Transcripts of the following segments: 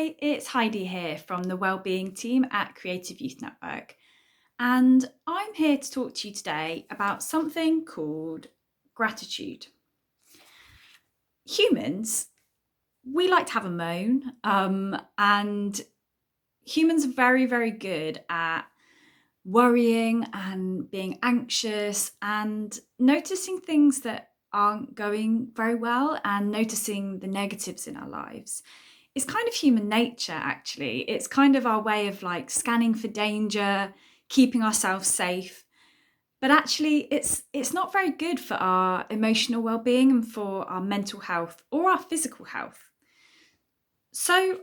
Hi, it's Heidi here from the Wellbeing team at Creative Youth Network. And I'm here to talk to you today about something called gratitude. Humans, we like to have a moan, and humans are very, very good at worrying and being anxious and noticing things that aren't going very well and noticing the negatives in our lives. It's kind of human nature, actually. It's kind of our way of like scanning for danger, keeping ourselves safe. But actually, it's not very good for our emotional well-being and for our mental health or our physical health. So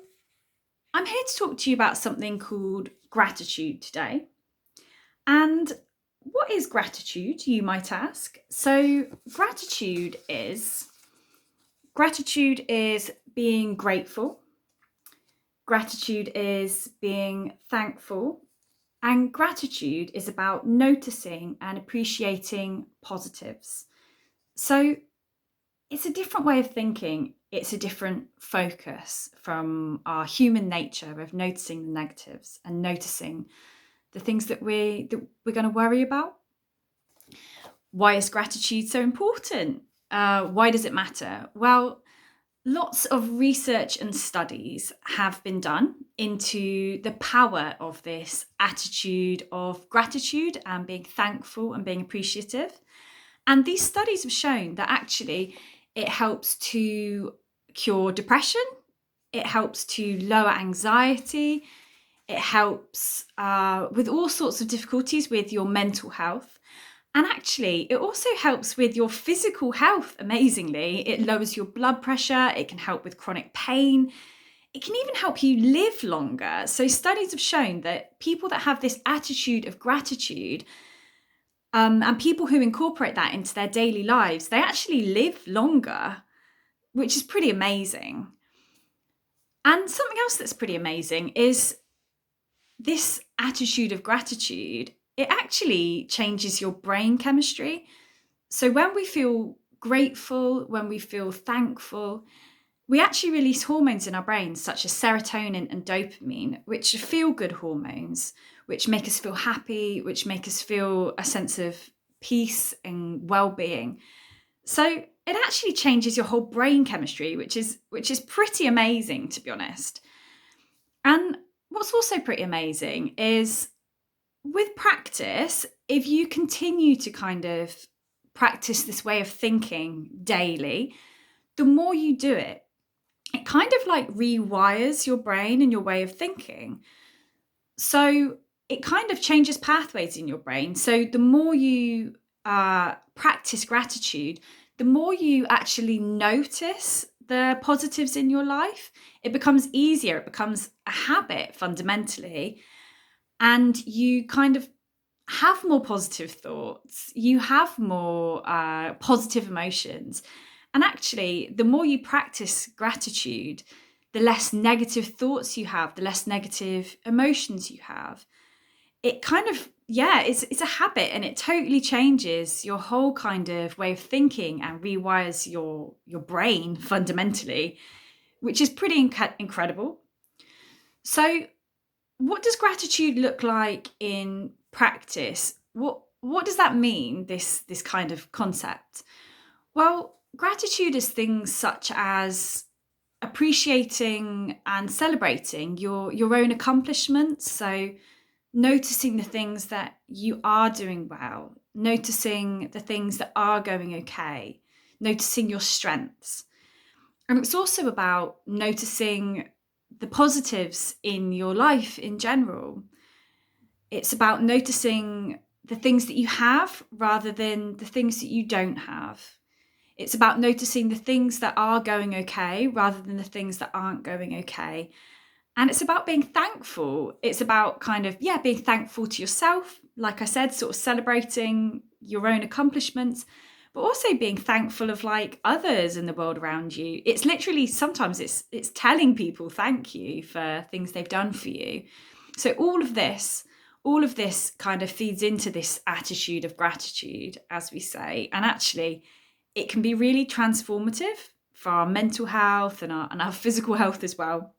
I'm here to talk to you about something called gratitude today. And what is gratitude, you might ask? So gratitude is being grateful. Gratitude is being thankful. And gratitude is about noticing and appreciating positives. So it's a different way of thinking. It's a different focus from our human nature of noticing the negatives and noticing the things that we're going to worry about. Why is gratitude so important? Why does it matter? Well, lots of research and studies have been done into the power of this attitude of gratitude and being thankful and being appreciative. And these studies have shown that actually it helps to cure depression, it helps to lower anxiety, it helps with all sorts of difficulties with your mental health. And actually, it also helps with your physical health amazingly. It lowers your blood pressure, it can help with chronic pain, it can even help you live longer. So, studies have shown that people that have this attitude of gratitude and people who incorporate that into their daily lives, they actually live longer, which is pretty amazing. And something else that's pretty amazing is this attitude of gratitude, it actually changes your brain chemistry. So when we feel grateful, when we feel thankful, we actually release hormones in our brains such as serotonin and dopamine, which are feel good hormones, which make us feel happy, which make us feel a sense of peace and well-being. So it actually changes your whole brain chemistry, which is pretty amazing, to be honest. And what's also pretty amazing is with practice, if you continue to kind of practice this way of thinking daily, the more you do it, it kind of like rewires your brain and your way of thinking. So it kind of changes pathways in your brain. So the more you practice gratitude, the more you actually notice the positives in your life. It becomes easier, it becomes a habit fundamentally. And you kind of have more positive thoughts, you have more positive emotions. And actually, the more you practice gratitude, the less negative thoughts you have, the less negative emotions you have. It kind of, yeah, it's a habit and it totally changes your whole kind of way of thinking and rewires your brain fundamentally, which is pretty incredible. So what does gratitude look like in practice? What does that mean, this kind of concept? Well, gratitude is things such as appreciating and celebrating your own accomplishments. So noticing the things that you are doing well, noticing the things that are going okay, noticing your strengths. And it's also about noticing the positives in your life in general. It's about noticing the things that you have rather than the things that you don't have. It's about noticing the things that are going okay rather than the things that aren't going okay. And it's about being thankful. It's about kind of, yeah, being thankful to yourself. Like I said, sort of celebrating your own accomplishments, but also being thankful of like others in the world around you. It's literally sometimes it's telling people thank you for things they've done for you. So all of this kind of feeds into this attitude of gratitude, as we say. And actually, it can be really transformative for our mental health and our physical health as well.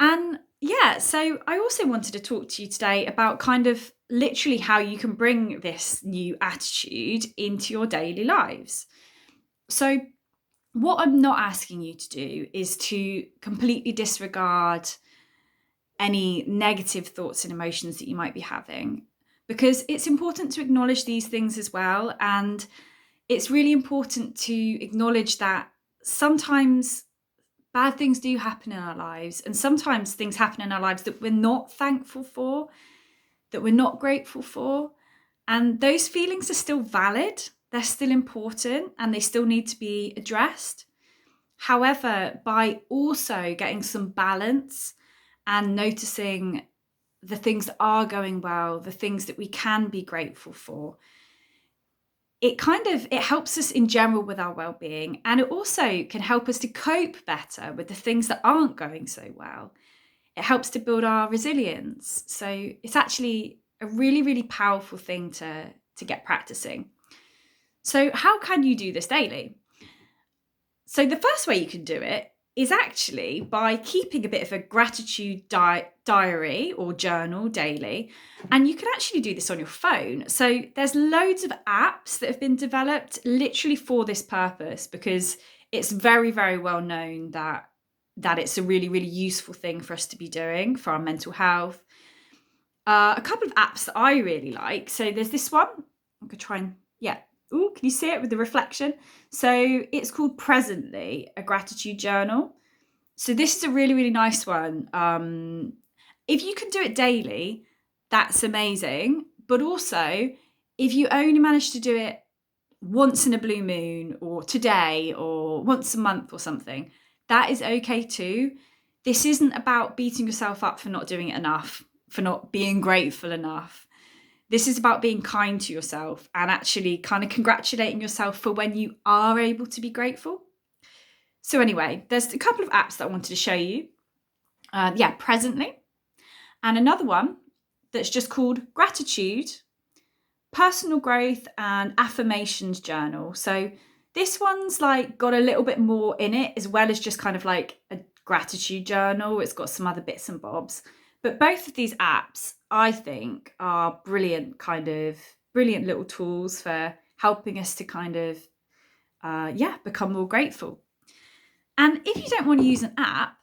And yeah, so I also wanted to talk to you today about kind of literally how you can bring this new attitude into your daily lives. So, what I'm not asking you to do is to completely disregard any negative thoughts and emotions that you might be having, because it's important to acknowledge these things as well. And it's really important to acknowledge that sometimes bad things do happen in our lives, and sometimes things happen in our lives that we're not thankful for, that we're not grateful for. And those feelings are still valid, they're still important, and they still need to be addressed. However, by also getting some balance and noticing the things that are going well, the things that we can be grateful for, it helps us in general with our well-being, and it also can help us to cope better with the things that aren't going so well. It helps to build our resilience. So it's actually a really, really powerful thing to get practicing. So how can you do this daily? So the first way you can do it is actually by keeping a bit of a gratitude diary or journal daily. And you can actually do this on your phone. So there's loads of apps that have been developed literally for this purpose, because it's very, very well known that it's a really, really useful thing for us to be doing for our mental health. A couple of apps that I really like. So there's this one. I'm going to try and, yeah. Oh, can you see it with the reflection? So it's called Presently, a gratitude journal. So this is a really, really nice one. If you can do it daily, that's amazing. But also, if you only manage to do it once in a blue moon, or today, or once a month or something, that is okay too. This isn't about beating yourself up for not doing it enough, for not being grateful enough. This is about being kind to yourself and actually kind of congratulating yourself for when you are able to be grateful. So anyway, there's a couple of apps that I wanted to show you. Presently. And another one that's just called Gratitude, Personal Growth and Affirmations Journal. So this one's like got a little bit more in it, as well as just kind of like a gratitude journal. It's got some other bits and bobs. But both of these apps, I think, are brilliant little tools for helping us to kind of, become more grateful. And if you don't want to use an app,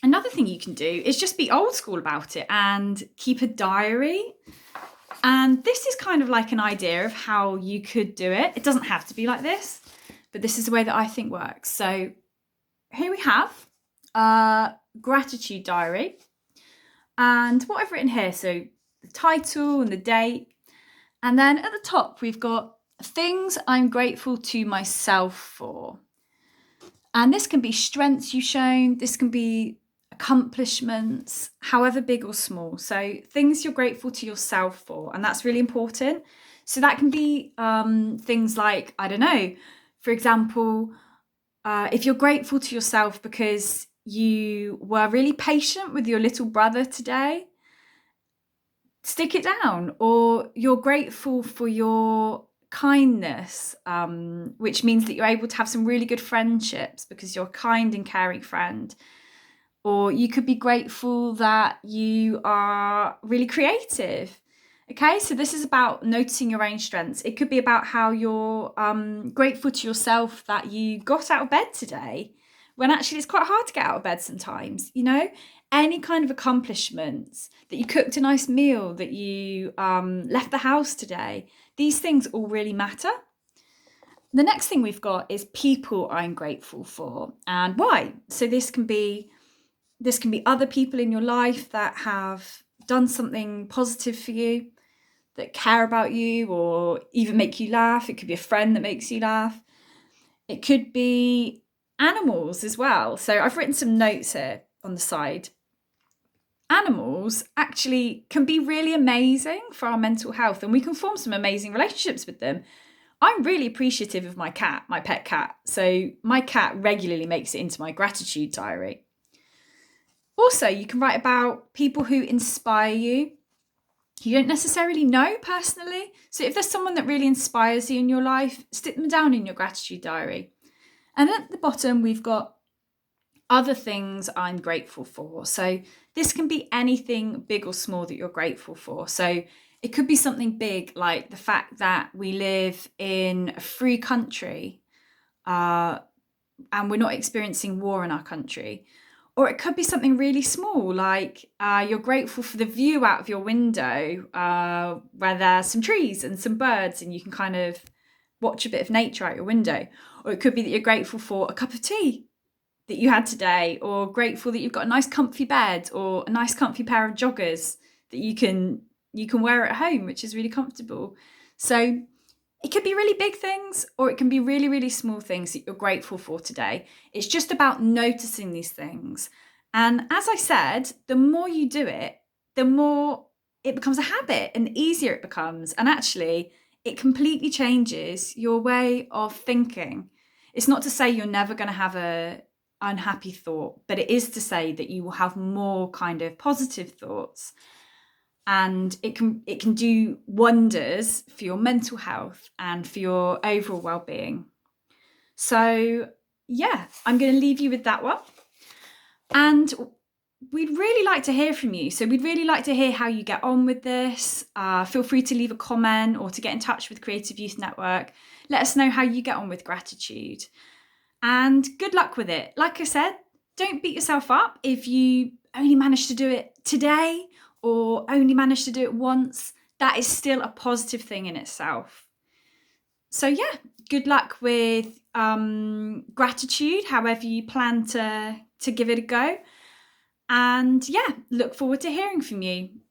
another thing you can do is just be old school about it and keep a diary. And this is kind of like an idea of how you could do it. It doesn't have to be like this, but this is the way that I think works. So here we have a gratitude diary. And what I've written here, so the title and the date. And then at the top, we've got things I'm grateful to myself for. And this can be strengths you've shown. This can be accomplishments, however big or small. So things you're grateful to yourself for. And that's really important. So that can be things like, I don't know, for example, if you're grateful to yourself because you were really patient with your little brother today, stick it down. Or you're grateful for your kindness, which means that you're able to have some really good friendships because you're a kind and caring friend. Or you could be grateful that you are really creative. Okay, so this is about noticing your own strengths. It could be about how you're grateful to yourself that you got out of bed today, when actually it's quite hard to get out of bed sometimes, you know? Any kind of accomplishments, that you cooked a nice meal, that you left the house today. These things all really matter. The next thing we've got is people I'm grateful for and why. So this can be other people in your life that have done something positive for you, that care about you or even make you laugh. It could be a friend that makes you laugh. It could be animals as well. So I've written some notes here on the side. Animals actually can be really amazing for our mental health, and we can form some amazing relationships with them. I'm really appreciative of my cat, my pet cat. So my cat regularly makes it into my gratitude diary. Also, you can write about people who inspire you don't necessarily know personally. So if there's someone that really inspires you in your life, stick them down in your gratitude diary. And at the bottom, we've got other things I'm grateful for. So this can be anything big or small that you're grateful for. So it could be something big like the fact that we live in a free country, uh, and we're not experiencing war in our country. Or it could be something really small, like you're grateful for the view out of your window, where there's some trees and some birds, and you can kind of watch a bit of nature out your window. Or it could be that you're grateful for a cup of tea that you had today, or grateful that you've got a nice comfy bed or a nice comfy pair of joggers that you can wear at home, which is really comfortable. So it could be really big things, or it can be really, really small things that you're grateful for today. It's just about noticing these things. And as I said, the more you do it, the more it becomes a habit and the easier it becomes. And actually, it completely changes your way of thinking. It's not to say you're never going to have a unhappy thought, but it is to say that you will have more kind of positive thoughts, and it can do wonders for your mental health and for your overall well-being. So yeah, I'm going to leave you with that one, and we'd really like to hear from you. So we'd really like to hear how you get on with this. Feel free to leave a comment or to get in touch with Creative Youth Network. Let us know how you get on with gratitude, and good luck with it. Like I said, don't beat yourself up if you only managed to do it today or only managed to do it once. That is still a positive thing in itself. So yeah, good luck with gratitude, however you plan to give it a go. And yeah, look forward to hearing from you.